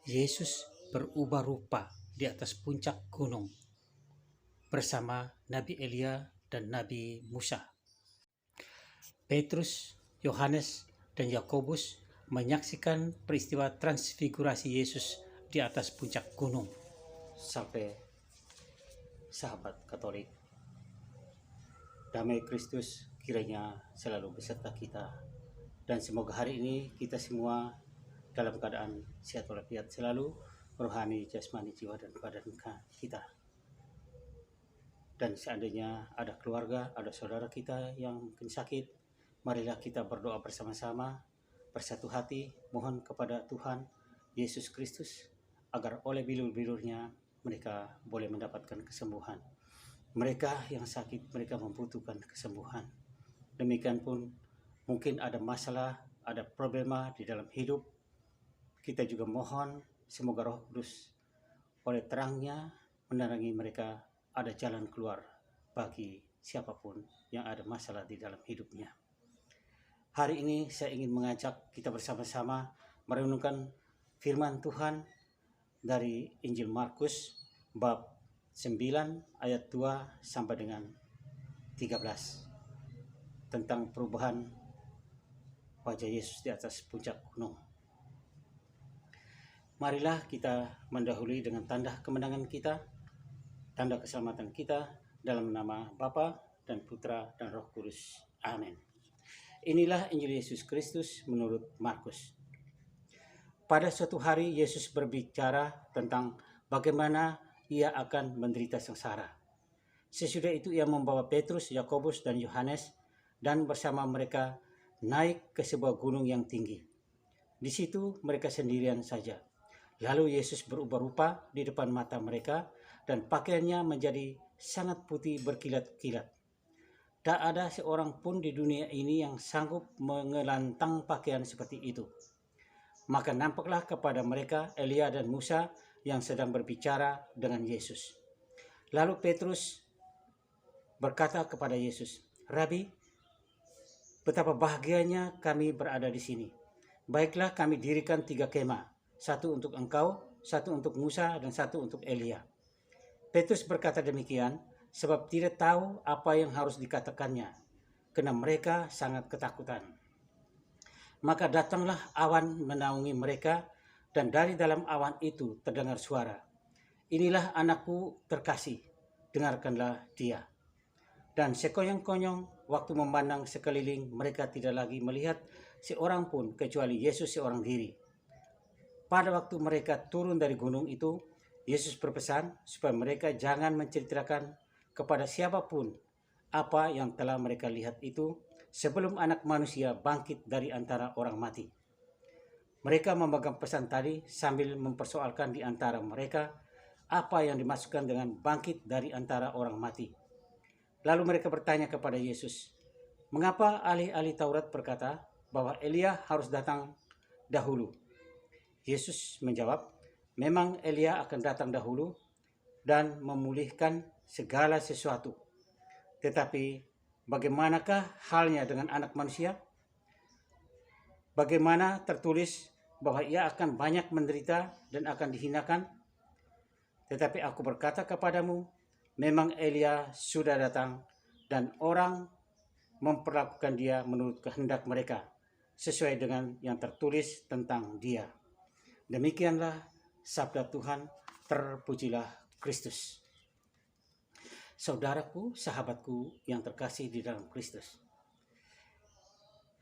Yesus berubah rupa di atas puncak gunung bersama Nabi Elia dan Nabi Musa. Petrus, Yohanes, dan Yakobus menyaksikan peristiwa transfigurasi Yesus di atas puncak gunung. Sampai sahabat Katolik, damai Kristus kiranya selalu beserta kita, dan semoga hari ini kita semua dalam keadaan sehat walafiat selalu, rohani, jasmani, jiwa, dan badan kita. Dan seandainya ada keluarga, ada saudara kita yang mungkin sakit, marilah kita berdoa bersama-sama, bersatu hati, mohon kepada Tuhan Yesus Kristus agar oleh bilur-bilurnya mereka boleh mendapatkan kesembuhan. Mereka yang sakit, mereka membutuhkan kesembuhan. Demikian pun mungkin ada masalah, ada problema di dalam hidup, kita juga mohon semoga Roh Kudus oleh terangnya menerangi mereka, ada jalan keluar bagi siapapun yang ada masalah di dalam hidupnya. Hari ini saya ingin mengajak kita bersama-sama merenungkan firman Tuhan dari Injil Markus bab 9 ayat 2 sampai dengan 13 tentang perubahan wajah Yesus di atas puncak gunung. Marilah kita mendahului dengan tanda kemenangan kita, tanda keselamatan kita, dalam nama Bapa dan Putra dan Roh Kudus. Amin. Inilah Injil Yesus Kristus menurut Markus. Pada suatu hari Yesus berbicara tentang bagaimana ia akan menderita sengsara. Sesudah itu ia membawa Petrus, Yakobus, dan Yohanes dan bersama mereka naik ke sebuah gunung yang tinggi. Di situ mereka sendirian saja. Lalu Yesus berubah rupa di depan mata mereka dan pakaiannya menjadi sangat putih berkilat-kilat. Tak ada seorang pun di dunia ini yang sanggup mengelantang pakaian seperti itu. Maka nampaklah kepada mereka Elia dan Musa yang sedang berbicara dengan Yesus. Lalu Petrus berkata kepada Yesus, "Rabi, betapa bahagianya kami berada di sini. Baiklah kami dirikan 3 kemah, satu untuk engkau, satu untuk Musa, dan satu untuk Elia." Petrus berkata demikian sebab tidak tahu apa yang harus dikatakannya, karena mereka sangat ketakutan. Maka datanglah awan menaungi mereka, dan dari dalam awan itu terdengar suara, "Inilah anakku terkasih, dengarkanlah dia." Dan sekonyong-konyong waktu memandang sekeliling, mereka tidak lagi melihat seorang pun kecuali Yesus seorang diri. Pada waktu mereka turun dari gunung itu, Yesus berpesan supaya mereka jangan menceritakan kepada siapapun apa yang telah mereka lihat itu sebelum Anak Manusia bangkit dari antara orang mati. Mereka memegang pesan tadi sambil mempersoalkan di antara mereka apa yang dimaksudkan dengan bangkit dari antara orang mati. Lalu mereka bertanya kepada Yesus, "Mengapa ahli-ahli Taurat berkata bahwa Elia harus datang dahulu?" Yesus menjawab, "Memang Elia akan datang dahulu dan memulihkan segala sesuatu. Tetapi bagaimanakah halnya dengan Anak Manusia? Bagaimana tertulis bahwa ia akan banyak menderita dan akan dihinakan? Tetapi aku berkata kepadamu, memang Elia sudah datang dan orang memperlakukan dia menurut kehendak mereka, sesuai dengan yang tertulis tentang dia." Demikianlah sabda Tuhan, terpujilah Kristus. Saudaraku, sahabatku yang terkasih di dalam Kristus.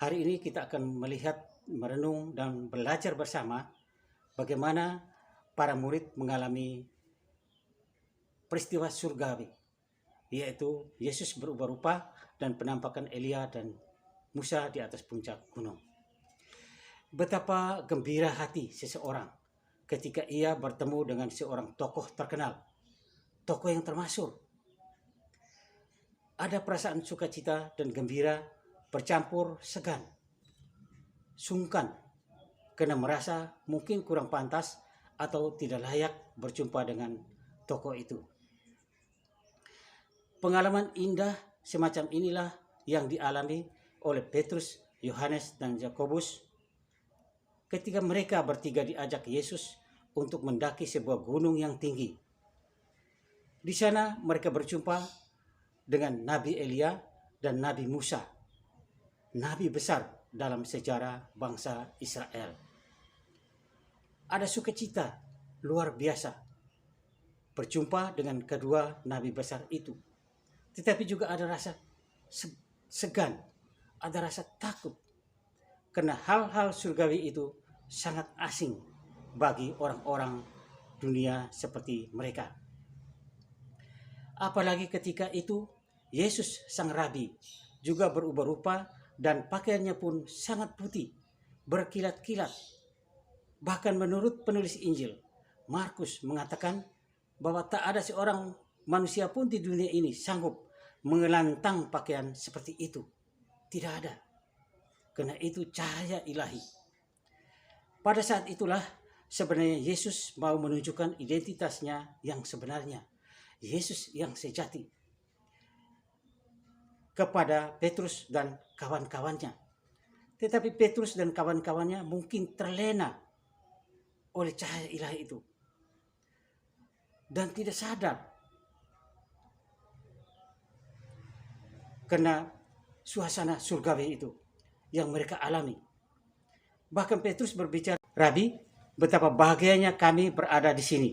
Hari ini kita akan melihat, merenung, dan belajar bersama bagaimana para murid mengalami peristiwa surgawi, yaitu Yesus berubah rupa dan penampakan Elia dan Musa di atas puncak gunung. Betapa gembira hati seseorang ketika ia bertemu dengan seorang tokoh terkenal, tokoh yang termasyhur. Ada perasaan sukacita dan gembira bercampur segan, sungkan, karena merasa mungkin kurang pantas atau tidak layak berjumpa dengan tokoh itu. Pengalaman indah semacam inilah yang dialami oleh Petrus, Yohanes, dan Yakobus ketika mereka bertiga diajak Yesus untuk mendaki sebuah gunung yang tinggi. Di sana mereka berjumpa dengan Nabi Elia dan Nabi Musa, nabi besar dalam sejarah bangsa Israel. Ada sukacita luar biasa berjumpa dengan kedua nabi besar itu. Tetapi juga ada rasa segan, ada rasa takut. Karena hal-hal surgawi itu sangat asing bagi orang-orang dunia seperti mereka. Apalagi ketika itu Yesus sang rabi juga berubah rupa dan pakaiannya pun sangat putih, berkilat-kilat. Bahkan menurut penulis Injil, Markus mengatakan bahwa tak ada seorang manusia pun di dunia ini sanggup mengelantang pakaian seperti itu. Tidak ada. Karena itu cahaya ilahi. Pada saat itulah sebenarnya Yesus mau menunjukkan identitasnya yang sebenarnya. Yesus yang sejati. Kepada Petrus dan kawan-kawannya. Tetapi Petrus dan kawan-kawannya mungkin terlena oleh cahaya ilahi itu. Dan tidak sadar. Karena suasana surgawi itu yang mereka alami. Bahkan Petrus berbicara, "Rabi, betapa bahagianya kami berada di sini.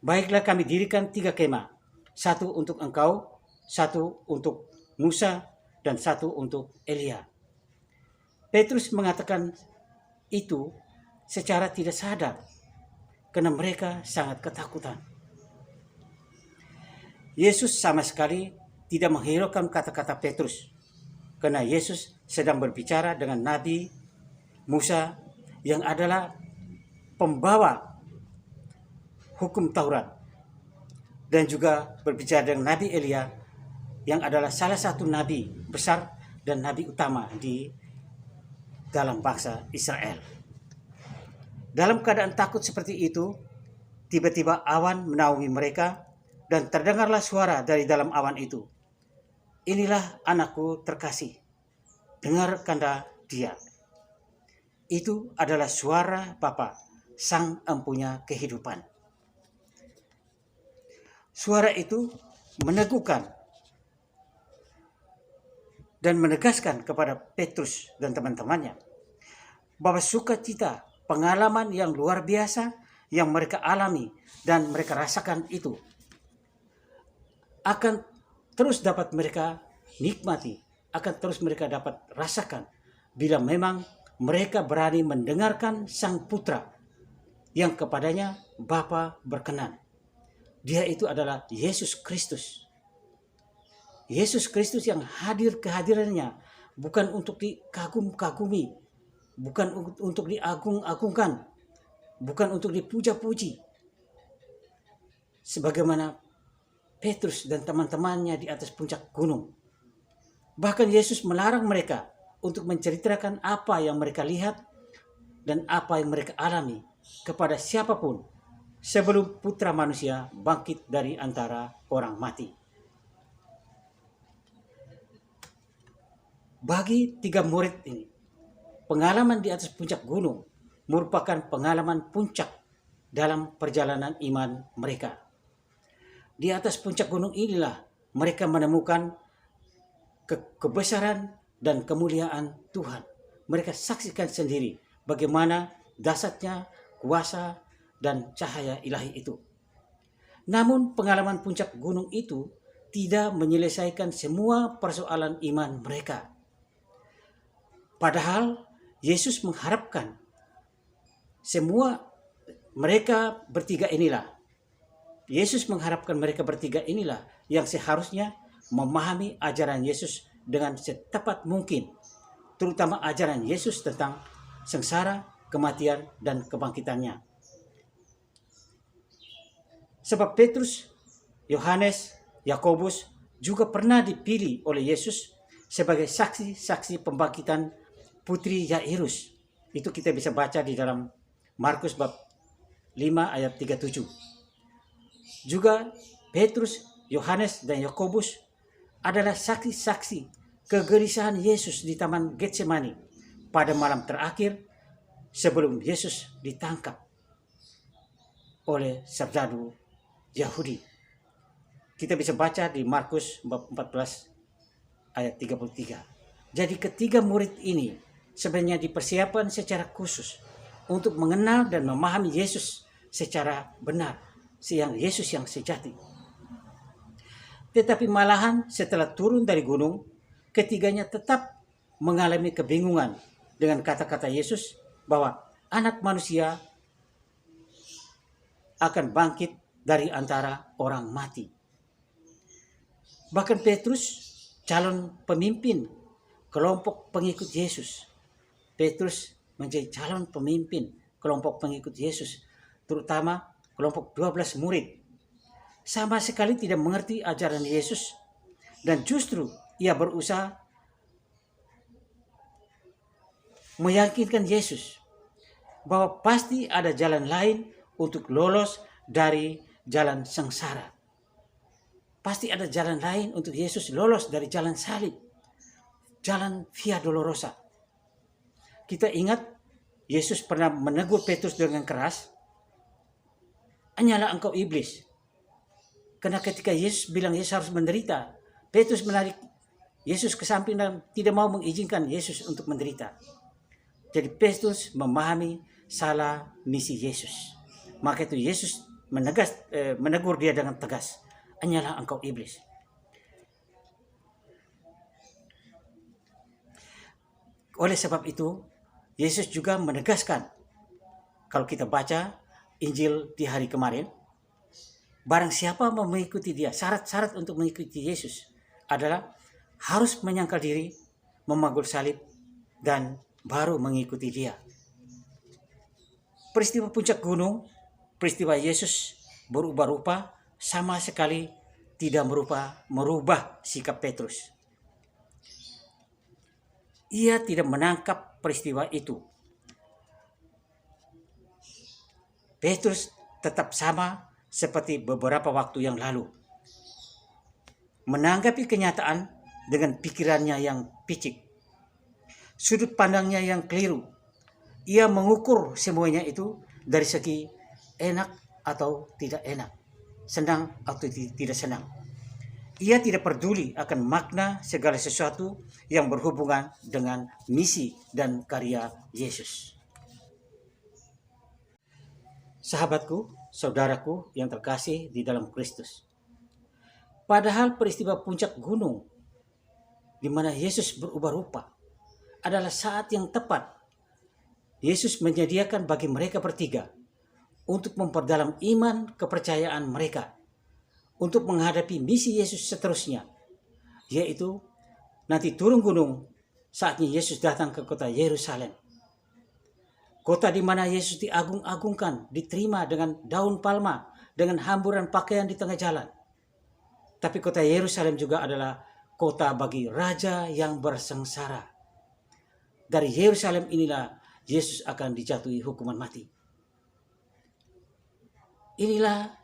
Baiklah kami dirikan 3 kemah. 1 untuk engkau, 1 untuk Musa, dan 1 untuk Elia." Petrus mengatakan itu secara tidak sadar karena mereka sangat ketakutan. Yesus sama sekali tidak menghiraukan kata-kata Petrus karena Yesus sedang berbicara dengan Nabi Musa yang adalah pembawa hukum Taurat, dan juga berbicara dengan Nabi Elia yang adalah salah satu nabi besar dan nabi utama di dalam bangsa Israel. Dalam keadaan takut seperti itu, tiba-tiba awan menaungi mereka dan terdengarlah suara dari dalam awan itu. "Inilah anakku terkasih, dengarkanlah dia." Itu adalah suara Bapa, Sang Empunya kehidupan. Suara itu meneguhkan dan menegaskan kepada Petrus dan teman-temannya bahwa sukacita, pengalaman yang luar biasa yang mereka alami dan mereka rasakan itu akan terus dapat mereka nikmati, akan terus mereka dapat rasakan bila memang mereka berani mendengarkan Sang Putra yang kepadanya Bapa berkenan. Dia itu adalah Yesus Kristus. Yesus Kristus yang hadir kehadirannya bukan untuk dikagum-kagumi, bukan untuk diagung-agungkan, bukan untuk dipuja-puji. Sebagaimana Petrus dan teman-temannya di atas puncak gunung. Bahkan Yesus melarang mereka untuk menceritakan apa yang mereka lihat dan apa yang mereka alami kepada siapapun sebelum Putra Manusia bangkit dari antara orang mati. Bagi 3 murid ini, pengalaman di atas puncak gunung merupakan pengalaman puncak dalam perjalanan iman mereka. Di atas puncak gunung inilah mereka menemukan kebesaran dan kemuliaan Tuhan. Mereka saksikan sendiri bagaimana dahsyatnya kuasa dan cahaya ilahi itu. Namun pengalaman puncak gunung itu tidak menyelesaikan semua persoalan iman mereka. Padahal Yesus mengharapkan semua mereka bertiga inilah. Yesus mengharapkan mereka bertiga inilah yang seharusnya memahami ajaran Yesus dengan setepat mungkin, terutama ajaran Yesus tentang sengsara, kematian, dan kebangkitannya. Sebab Petrus, Yohanes, Yakobus juga pernah dipilih oleh Yesus sebagai saksi-saksi pembangkitan putri Yairus. Itu kita bisa baca di dalam Markus bab 5 ayat 37. Juga Petrus, Yohanes, dan Yakobus adalah saksi-saksi kegelisahan Yesus di Taman Getsemani pada malam terakhir sebelum Yesus ditangkap. oleh serdadu Yahudi. Kita bisa baca di Markus bab 14 ayat 33. Jadi ketiga murid ini sebenarnya dipersiapkan secara khusus untuk mengenal dan memahami Yesus secara benar, Yesus yang sejati. Tetapi malahan setelah turun dari gunung, ketiganya tetap mengalami kebingungan dengan kata-kata Yesus bahwa anak manusia akan bangkit dari antara orang mati. Bahkan Petrus, calon pemimpin kelompok pengikut Yesus. Petrus menjadi calon pemimpin kelompok pengikut Yesus, terutama kelompok 12 murid. Sama sekali tidak mengerti ajaran Yesus dan justru ia berusaha meyakinkan Yesus bahwa pasti ada jalan lain untuk lolos dari jalan sengsara. Pasti ada jalan lain untuk Yesus lolos dari jalan salib, jalan Via Dolorosa. Kita ingat Yesus pernah menegur Petrus dengan keras, "Hanyalah engkau iblis." Karena ketika Yesus bilang Yesus harus menderita, Petrus menarik Yesus ke samping dan tidak mau mengizinkan Yesus untuk menderita. Jadi Petrus memahami salah misi Yesus. Maka itu Yesus menegur dia dengan tegas, "Hanyalah engkau iblis." Oleh sebab itu, Yesus juga menegaskan, kalau kita baca Injil di hari kemarin, barang siapa mau mengikuti dia, syarat-syarat untuk mengikuti Yesus adalah harus menyangkal diri, memagul salib, dan baru mengikuti dia. Peristiwa puncak gunung, peristiwa Yesus berubah rupa, sama sekali tidak merubah sikap Petrus. Ia tidak menangkap peristiwa itu. Petrus tetap sama seperti beberapa waktu yang lalu. Menanggapi kenyataan dengan pikirannya yang picik. Sudut pandangnya yang keliru. Ia mengukur semuanya itu dari segi enak atau tidak enak, senang atau tidak senang. Ia tidak peduli akan makna segala sesuatu yang berhubungan dengan misi dan karya Yesus. Sahabatku, saudaraku yang terkasih di dalam Kristus. Padahal peristiwa puncak gunung di mana Yesus berubah rupa adalah saat yang tepat Yesus menyediakan bagi mereka bertiga untuk memperdalam iman kepercayaan mereka untuk menghadapi misi Yesus seterusnya, yaitu nanti turun gunung saatnya Yesus datang ke kota Yerusalem. Kota di mana Yesus diagung-agungkan, diterima dengan daun palma, dengan hamburan pakaian di tengah jalan. Tapi kota Yerusalem juga adalah kota bagi raja yang bersengsara. Dari Yerusalem inilah Yesus akan dijatuhi hukuman mati. Inilah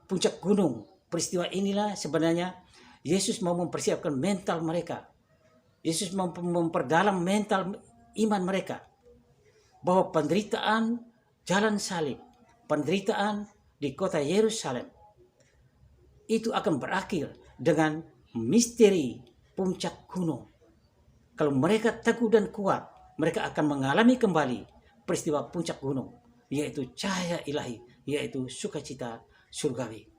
puncak gunung. Peristiwa inilah sebenarnya Yesus mau mempersiapkan mental mereka. Yesus mau memperdalam mental iman mereka. Bahwa penderitaan jalan salib, penderitaan di kota Yerusalem, itu akan berakhir dengan misteri puncak gunung. Kalau mereka teguh dan kuat, mereka akan mengalami kembali peristiwa puncak gunung, yaitu cahaya ilahi, yaitu sukacita surgawi.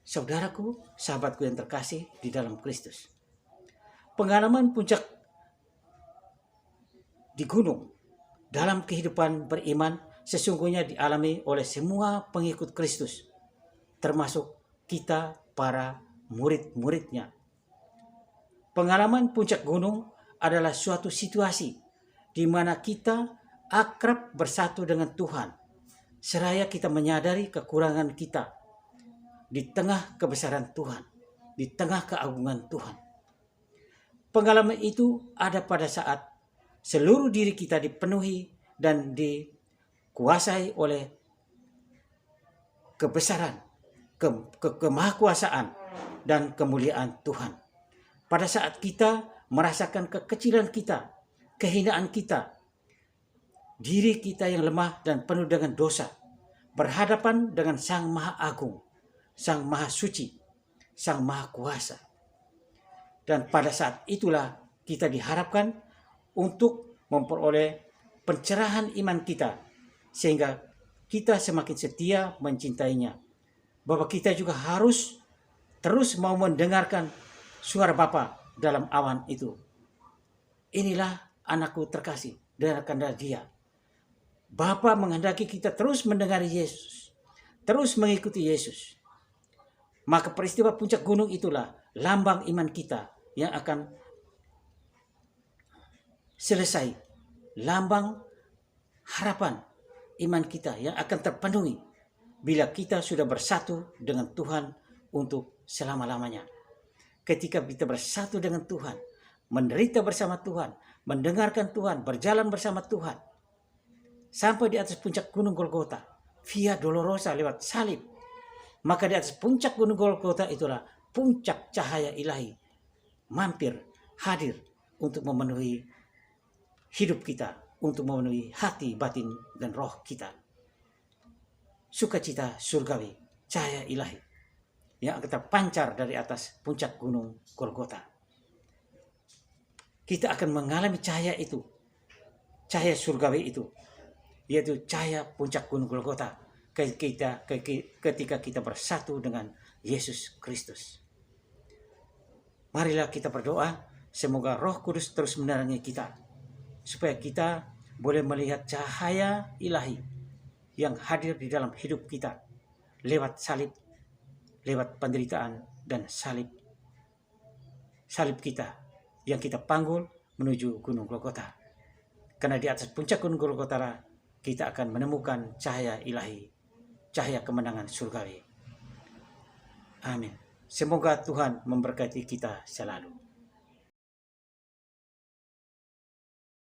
Saudaraku, sahabatku yang terkasih di dalam Kristus. Pengalaman puncak di gunung dalam kehidupan beriman sesungguhnya dialami oleh semua pengikut Kristus, termasuk kita para murid-muridnya. Pengalaman puncak gunung adalah suatu situasi di mana kita akrab bersatu dengan Tuhan, seraya kita menyadari kekurangan kita di tengah kebesaran Tuhan, di tengah keagungan Tuhan. Pengalaman itu ada pada saat seluruh diri kita dipenuhi dan dikuasai oleh kebesaran, kemahakuasaan, dan kemuliaan Tuhan. Pada saat kita merasakan kekecilan kita, kehinaan kita, diri kita yang lemah dan penuh dengan dosa, berhadapan dengan Sang Maha Agung, Sang Maha Suci, Sang Maha Kuasa. Dan pada saat itulah kita diharapkan untuk memperoleh pencerahan iman kita, sehingga kita semakin setia mencintainya. Bahwa kita juga harus terus mau mendengarkan suara Bapa dalam awan itu. Inilah anakku terkasih, dengarkanlah dia. Bapa menghendaki kita terus mendengar Yesus, terus mengikuti Yesus. Maka peristiwa puncak gunung itulah lambang iman kita yang akan selesai. Lambang harapan iman kita yang akan terpenuhi bila kita sudah bersatu dengan Tuhan untuk selama-lamanya. Ketika kita bersatu dengan Tuhan, menderita bersama Tuhan, mendengarkan Tuhan, berjalan bersama Tuhan, sampai di atas puncak gunung Golgota, Via Dolorosa lewat salib. Maka di atas puncak gunung Golgota itulah puncak cahaya ilahi mampir, hadir untuk memenuhi hidup kita, untuk memenuhi hati, batin, dan roh kita. Sukacita surgawi, cahaya ilahi yang akan terpancar dari atas puncak gunung Golgota. Kita akan mengalami cahaya itu, cahaya surgawi itu, yaitu cahaya puncak gunung Golgota ketika kita bersatu dengan Yesus Kristus. Marilah kita berdoa, semoga Roh Kudus terus menerangi kita, supaya kita boleh melihat cahaya ilahi yang hadir di dalam hidup kita lewat salib, lewat penderitaan dan salib kita yang kita panggul menuju gunung Golgota. Karena di atas puncak gunung Golgota kita akan menemukan cahaya ilahi, cahaya kemenangan surgawi. Amin. Semoga Tuhan memberkati kita selalu.